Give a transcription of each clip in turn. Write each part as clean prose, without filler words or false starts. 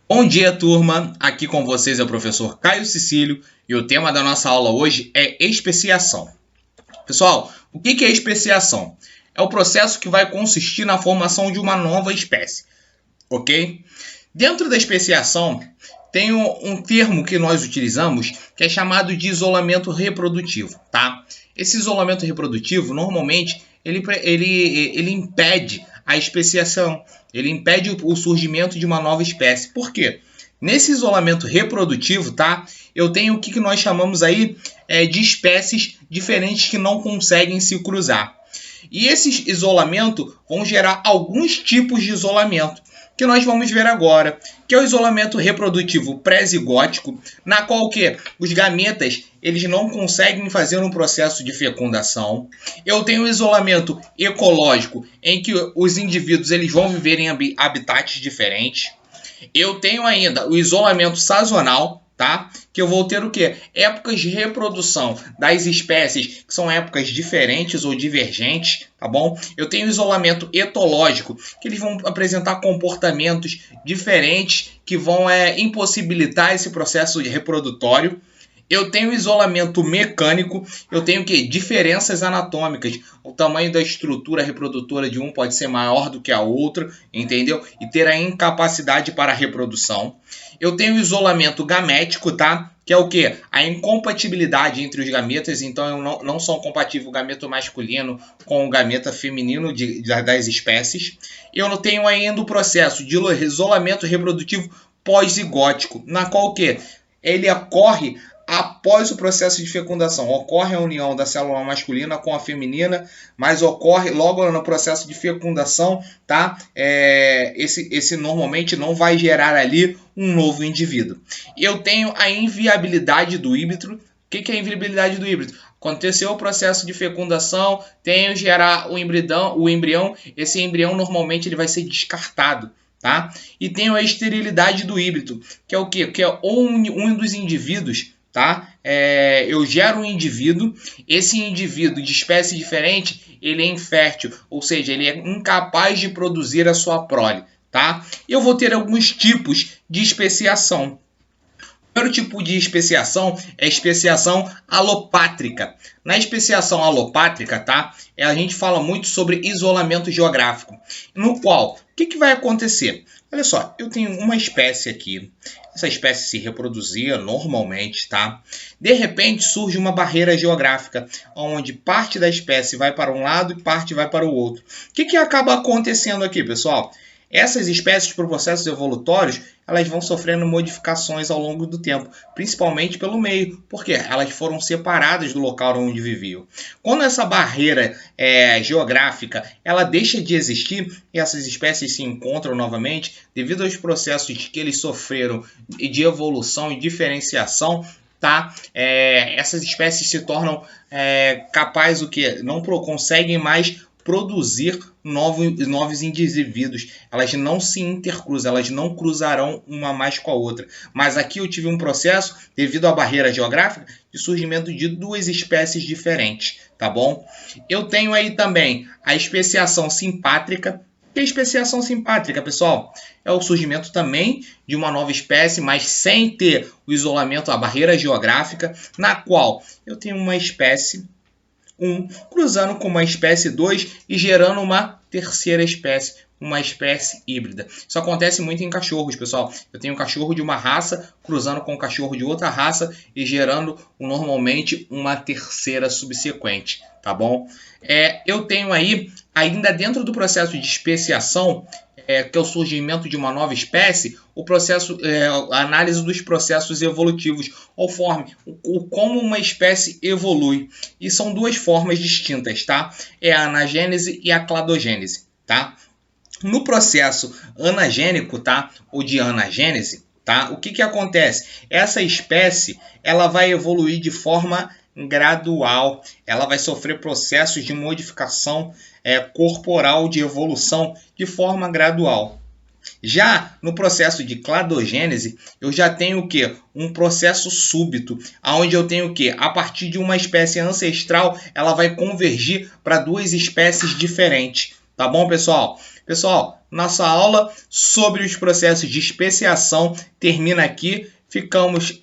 Bom dia, turma! Aqui com vocês é o professor Caio Cecílio e o tema da nossa aula hoje é especiação. Pessoal, o que é especiação? É o processo que vai consistir na formação de uma nova espécie, ok? Dentro da especiação, tem um termo que nós utilizamos que é chamado de isolamento reprodutivo, tá? Esse isolamento reprodutivo, normalmente, ele impede a especiação, ele impede o surgimento de uma nova espécie. Por quê? Nesse isolamento reprodutivo, tá? Eu tenho o que nós chamamos aí de espécies diferentes que não conseguem se cruzar. E esses isolamentos vão gerar alguns tipos de isolamento que nós vamos ver agora, que é o isolamento reprodutivo pré-zigótico, na qual que os gametas eles não conseguem fazer um processo de fecundação. Eu tenho o isolamento ecológico, em que os indivíduos eles vão viver em habitats diferentes. Eu tenho ainda o isolamento sazonal, tá? Que eu vou ter o quê? Épocas de reprodução das espécies que são épocas diferentes ou divergentes, tá bom? Eu tenho o isolamento etológico, que eles vão apresentar comportamentos diferentes que vão impossibilitar esse processo reprodutório. Eu tenho isolamento mecânico, eu tenho que diferenças anatômicas. O tamanho da estrutura reprodutora de um pode ser maior do que a outra, entendeu? E ter a incapacidade para a reprodução. Eu tenho isolamento gamético, tá? Que é o quê? A incompatibilidade entre os gametas. Então, não são compatíveis o gameta masculino com o gameta feminino das espécies. Eu não tenho ainda o processo de isolamento reprodutivo pós-zigótico, na qual o quê? Ele ocorre após o processo de fecundação. Ocorre a união da célula masculina com a feminina, mas ocorre logo no processo de fecundação, tá? Esse normalmente não vai gerar ali um novo indivíduo. Eu tenho a inviabilidade do híbrido. O que é a inviabilidade do híbrido? Aconteceu o processo de fecundação, tenho gerar o embrião, esse embrião normalmente ele vai ser descartado. Tá? E tenho a esterilidade do híbrido, que é o quê? Que é um dos indivíduos, tá? Eu gero um indivíduo, esse indivíduo de espécie diferente, ele é infértil, ou seja, ele é incapaz de produzir a sua prole, tá? Eu vou ter alguns tipos de especiação. O primeiro tipo de especiação é a especiação alopátrica. Na especiação alopátrica, tá? A gente fala muito sobre isolamento geográfico, no qual, o que vai acontecer? Olha só, eu tenho uma espécie aqui, essa espécie se reproduzia normalmente, tá? De repente surge uma barreira geográfica, onde parte da espécie vai para um lado e parte vai para o outro. O que acaba acontecendo aqui, pessoal? Essas espécies, por processos evolutórios, elas vão sofrendo modificações ao longo do tempo, principalmente pelo meio, porque elas foram separadas do local onde viviam. Quando essa barreira geográfica ela deixa de existir e essas espécies se encontram novamente, devido aos processos que eles sofreram de evolução e diferenciação, tá? Essas espécies se tornam capazes o que não conseguem mais produzir novos indivíduos. Elas não se intercruzam, elas não cruzarão uma mais com a outra. Mas aqui eu tive um processo, devido à barreira geográfica, de surgimento de duas espécies diferentes, tá bom? Eu tenho aí também a especiação simpátrica. O que é especiação simpátrica, pessoal? É o surgimento também de uma nova espécie, mas sem ter o isolamento, a barreira geográfica, na qual eu tenho uma espécie 1 cruzando com uma espécie 2 e gerando uma terceira espécie, uma espécie híbrida. Isso acontece muito em cachorros, pessoal. Eu tenho um cachorro de uma raça cruzando com um cachorro de outra raça e gerando normalmente uma terceira subsequente, tá bom? Eu tenho aí, ainda dentro do processo de especiação, que é o surgimento de uma nova espécie, o processo, a análise dos processos evolutivos, conforme como uma espécie evolui. E são duas formas distintas, tá? É a anagênese e a cladogênese, tá? No processo anagênico, tá? Ou de anagênese, tá? O que acontece? Essa espécie ela vai evoluir de forma gradual, ela vai sofrer processos de modificação corporal de evolução de forma gradual. Já no processo de cladogênese, eu já tenho o quê? Um processo súbito, onde eu tenho o quê? A partir de uma espécie ancestral, ela vai convergir para duas espécies diferentes. Tá bom, pessoal? Pessoal, nossa aula sobre os processos de especiação termina aqui. Ficamos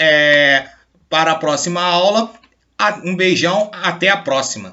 para a próxima aula. Um beijão, até a próxima.